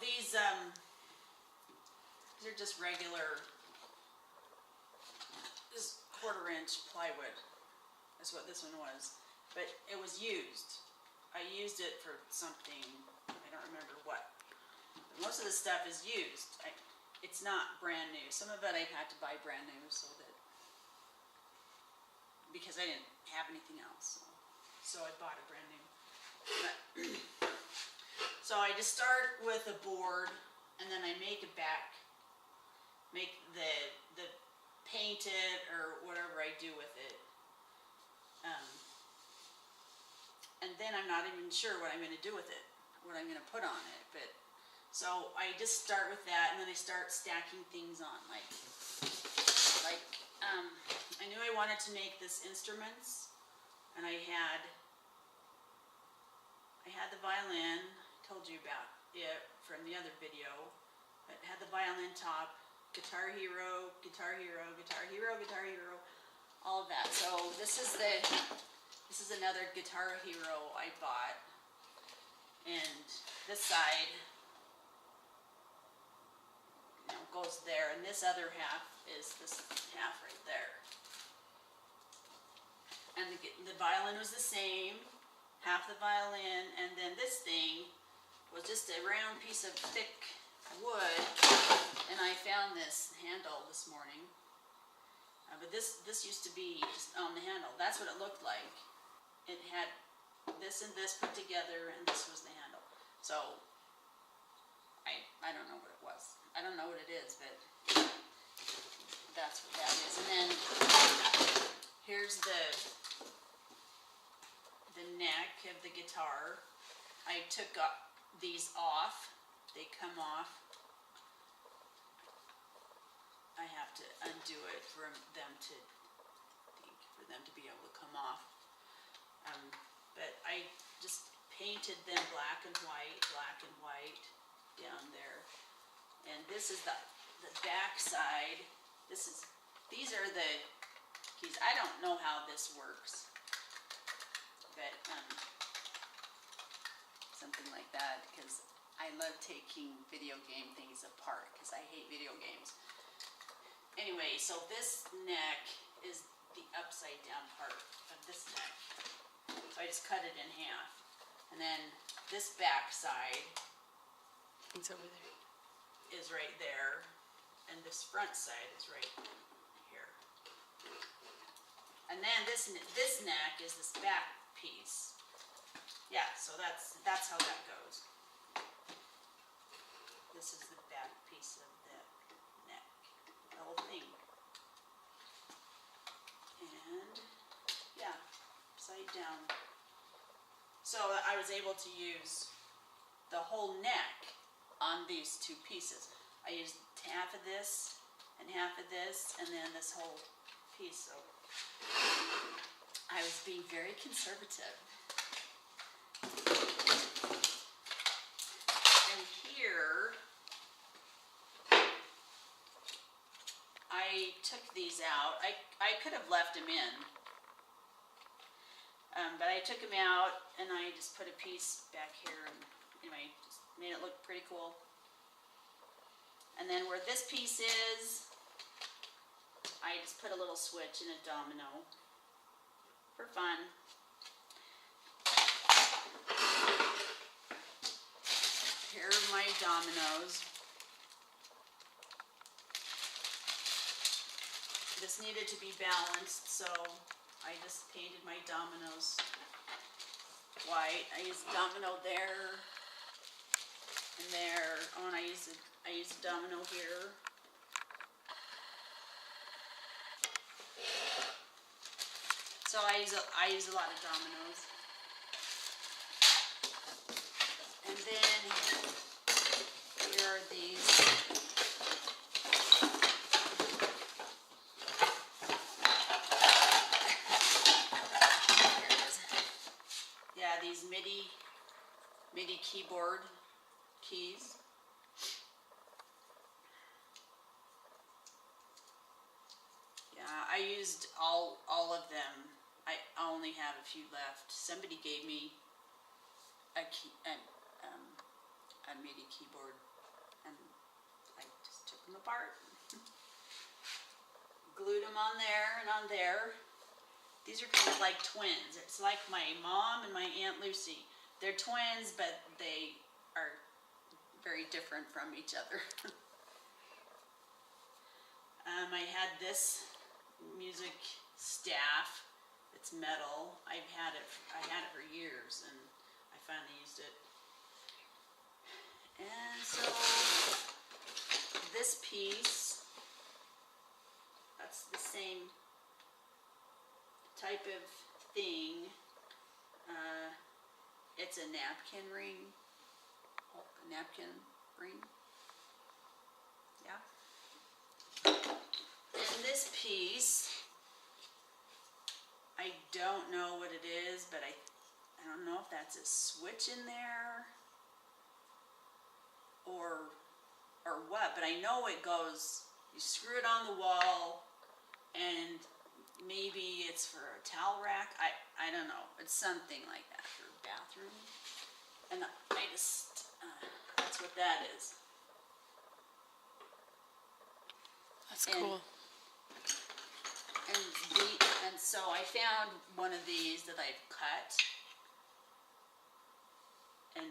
these are just regular, this 1/4-inch plywood. That's what this one was. But it was used. I used it for something, I don't remember what. But most of the stuff is used. It's not brand new. Some of it I had to buy brand new because I didn't have anything else. So I bought it brand new. But, so I just start with a board, and then I make the paint it or whatever I do with it. And then I'm not even sure what I'm going to do with it, what I'm going to put on it. But so I just start with that, and then I start stacking things on. I knew I wanted to make this instruments, and I had the violin. I told you about it from the other video. It had the violin top, Guitar Hero, Guitar Hero, Guitar Hero, Guitar Hero, all of that. So this is another Guitar Hero I bought, and this side, goes there, and this other half is this half right there. And the violin was the same, half the violin, and then this thing was just a round piece of thick wood, and I found this handle this morning. But this used to be just on the handle. That's what it looked like. It had this and this put together, and this was the handle. So I don't know what it was. I don't know what it is, but that's what that is. And then here's the neck of the guitar. I took these off. They come off. I have to undo it for them to be able to come off. But I just painted them black and white down there. And this is the back side. These are the keys. I don't know how this works, but something like that, because I love taking video game things apart because I hate video games. Anyway, so this neck is the upside down part of this neck. So I just cut it in half. And then this back side it's over there. Is right there, and this front side is right here. And then this neck is this back piece. Yeah, so that's how that goes. This is the back piece of the neck, the whole thing. And yeah, upside down. So I was able to use the whole neck on these two pieces. I used half of this and half of this, and then this whole piece. So I was being very conservative. And here I took these out. I could have left them in, but I took them out, and I just put a piece back here, and anyway, just made it look pretty cool. And then where this piece is, I just put a little switch and a domino for fun. Here are my dominoes. This needed to be balanced, so I just painted my dominoes white. I used domino there and there. Oh, and I used a domino here. So I use a lot of dominoes. And then here are these. Yeah, these MIDI keyboard keys. Yeah, I used all of them. I only have a few left. Somebody gave me a MIDI keyboard them apart. Glued them on there and on there. These are kind of like twins. It's like my mom and my Aunt Lucy. They're twins, but they are very different from each other. I had this music staff. It's metal. I had it for years, and I finally used it. And so this piece, that's the same type of thing. It's a napkin ring. A napkin ring. Yeah. And this piece, I don't know what it is, but I don't know if that's a switch in there or what, but I know it goes, you screw it on the wall, and maybe it's for a towel rack. I don't know. It's something like that for a bathroom. And I just, that's what that is. That's cool. And so I found one of these that I've cut, and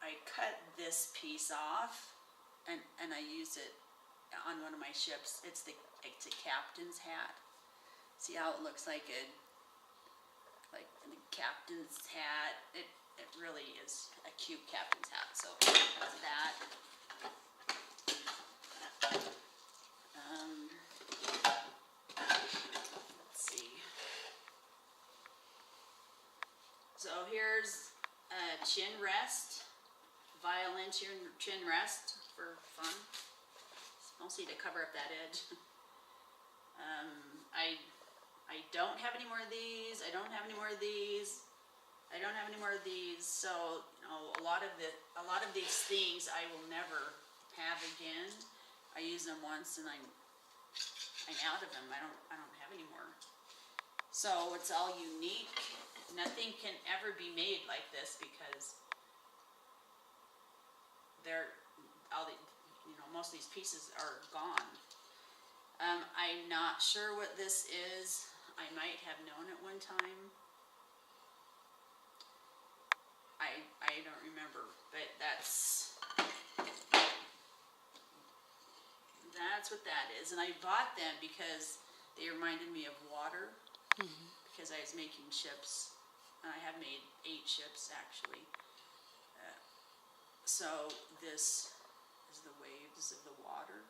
I cut this piece off, and I used it on one of my ships. It's a captain's hat. See how it looks like a captain's hat? It really is a cute captain's hat. So that's that. Let's see. So here's a chin rest, violin chin rest for fun. It's mostly to cover up that edge. I don't have any more of these. I don't have any more of these. I don't have any more of these. So a lot of these things I will never have again. I use them once and I'm out of them. I don't have any more. So it's all unique. Nothing can ever be made like this because most of these pieces are gone. I'm not sure what this is. I might have known it one time. I don't remember, but that's what that is. And I bought them because they reminded me of water, because I was making chips. And I have made 8 chips actually. So this is the waves of the water.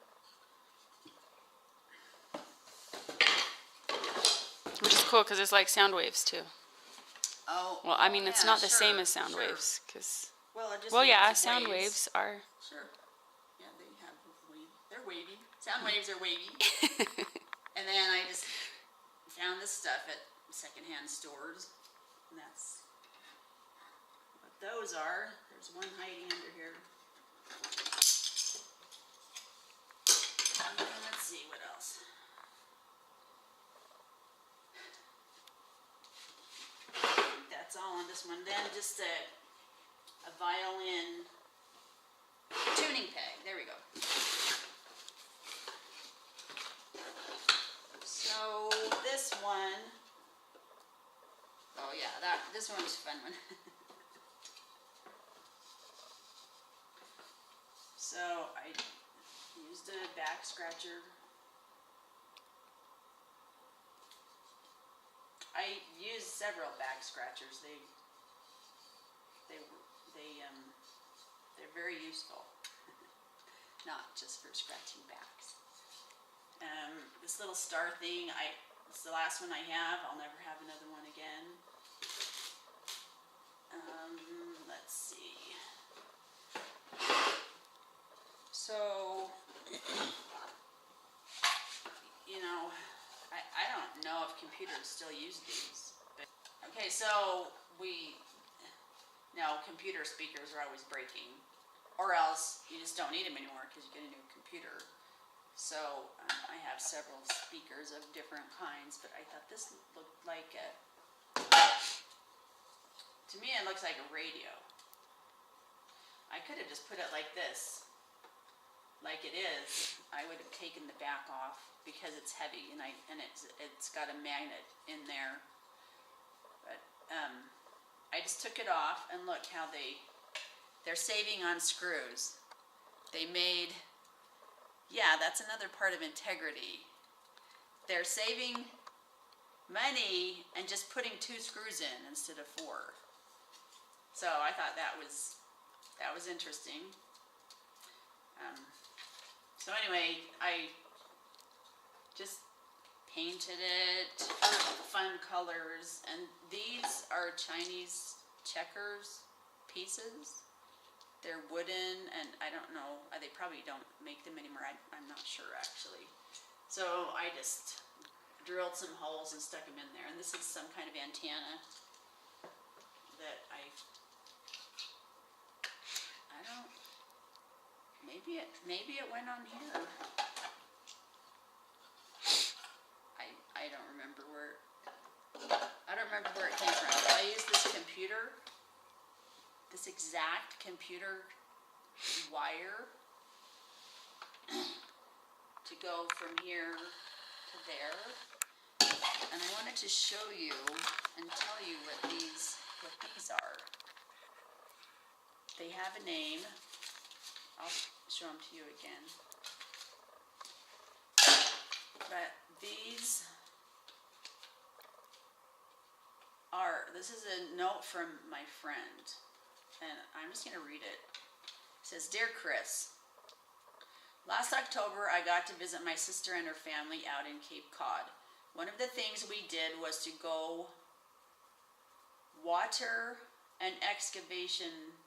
Which is cool because it's like sound waves too. Oh. Well, I mean, it's not the same as sound waves because. Well, yeah, sound waves are. Sure. Yeah, they have they're wavy. Sound waves are wavy. And then I just found this stuff at secondhand stores, and that's what those are. There's one hiding under here. Let's see what else. That's all on this one. Then just a violin tuning peg. There we go. So this one, oh yeah, this one was a fun one. So I used a back scratcher. I used several back scratchers. They're very useful, not just for scratching backs. This little star thing, it's the last one I have. I'll never have another one again. Let's see. So, I don't know if computers still use these. But, okay, so computer speakers are always breaking, or else you just don't need them anymore because you get a new computer. So I have several speakers of different kinds, but I thought this looked like to me it looks like a radio. I could have just put it like this like it is, I would have taken the back off because it's heavy and it's got a magnet in there. But I just took it off and look how they're saving on screws. They made, yeah, that's another part of integrity. They're saving money and just putting 2 screws in instead of 4. So I thought that was interesting. So anyway, I just painted it fun colors, and these are Chinese checkers pieces. They're wooden, and I don't know, they probably don't make them anymore. I'm not sure actually. So I just drilled some holes and stuck them in there, and this is some kind of antenna that I don't, maybe it went on here. I don't remember where it came from. I used this computer, this exact computer wire to go from here to there. And I wanted to show you and tell you what these are. They have a name. I'll show them to you again. But these this is a note from my friend, and I'm just going to read it. It says, "Dear Chris, last October I got to visit my sister and her family out in Cape Cod. One of the things we did was to go water an excavation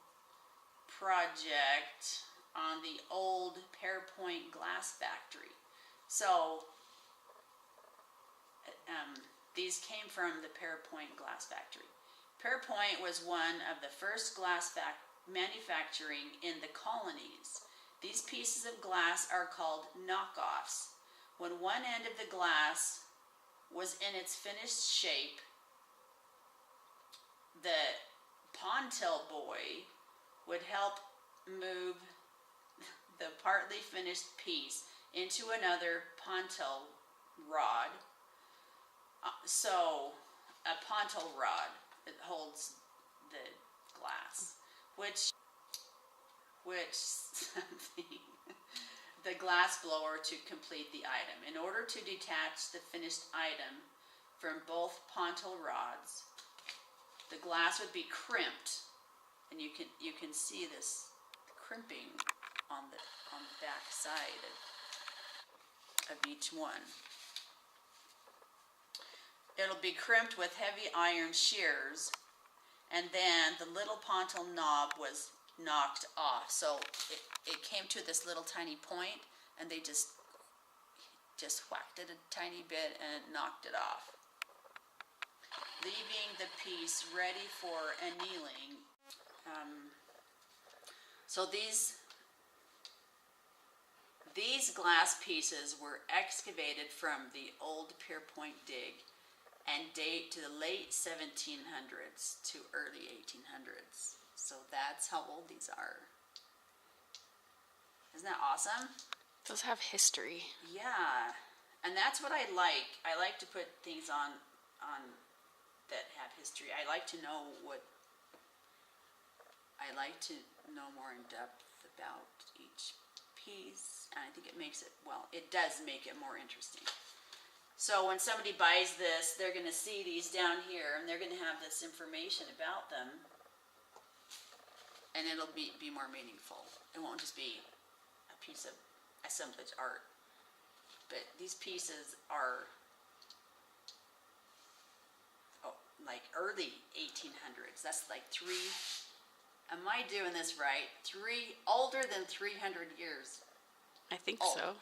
project on the old Pearpoint glass factory." So these came from the Pearpoint glass factory. Pearpoint was one of the first glass manufacturing in the colonies. These pieces of glass are called knockoffs. When one end of the glass was in its finished shape, the Pontil boy would help move the partly finished piece into another Pontil rod. So a Pontil rod, it holds the glass, which the glass blower to complete the item. In order to detach the finished item from both Pontil rods, the glass would be crimped, and you can see this crimping on the back side of each one. It'll be crimped with heavy iron shears, and then the little Pontil knob was knocked off. So it came to this little tiny point, and they just whacked it a tiny bit and knocked it off, leaving the piece ready for annealing. So these glass pieces were excavated from the old Pearpoint dig and date to the late 1700s to early 1800s. So that's how old these are. Isn't that awesome? Those have history. Yeah, and that's what I like. I like to put things on that have history. I like to know more in depth about each piece, and I think it makes it, well, it does make it more interesting. So when somebody buys this, they're going to see these down here, and they're going to have this information about them, and it'll be more meaningful. It won't just be a piece of assemblage art. But these pieces are like early 1800s. That's like am I doing this right? Older than 300 years. I think old. so.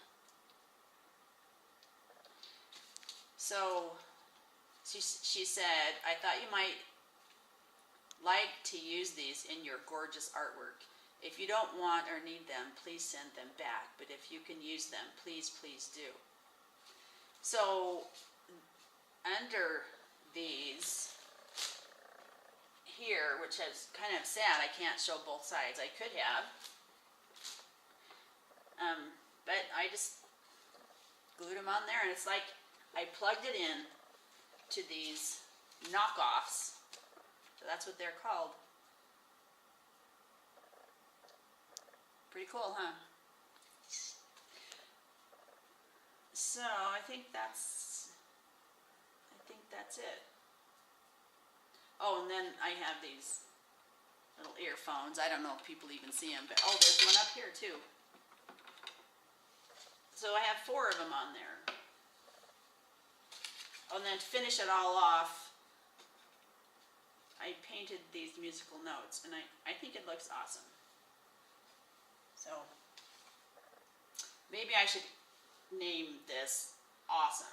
So she said, "I thought you might like to use these in your gorgeous artwork. If you don't want or need them, please send them back. But if you can use them, please do." So under these here, which is kind of sad, I can't show both sides. I could have. But I just glued them on there, and it's like I plugged it in to these knockoffs. So that's what they're called. Pretty cool, huh? So I think that's it. Oh, and then I have these little earphones. I don't know if people even see them, but oh, there's one up here too. So I have 4 of them on there. Oh, and then to finish it all off, I painted these musical notes, and I think it looks awesome. So maybe I should name this Awesome.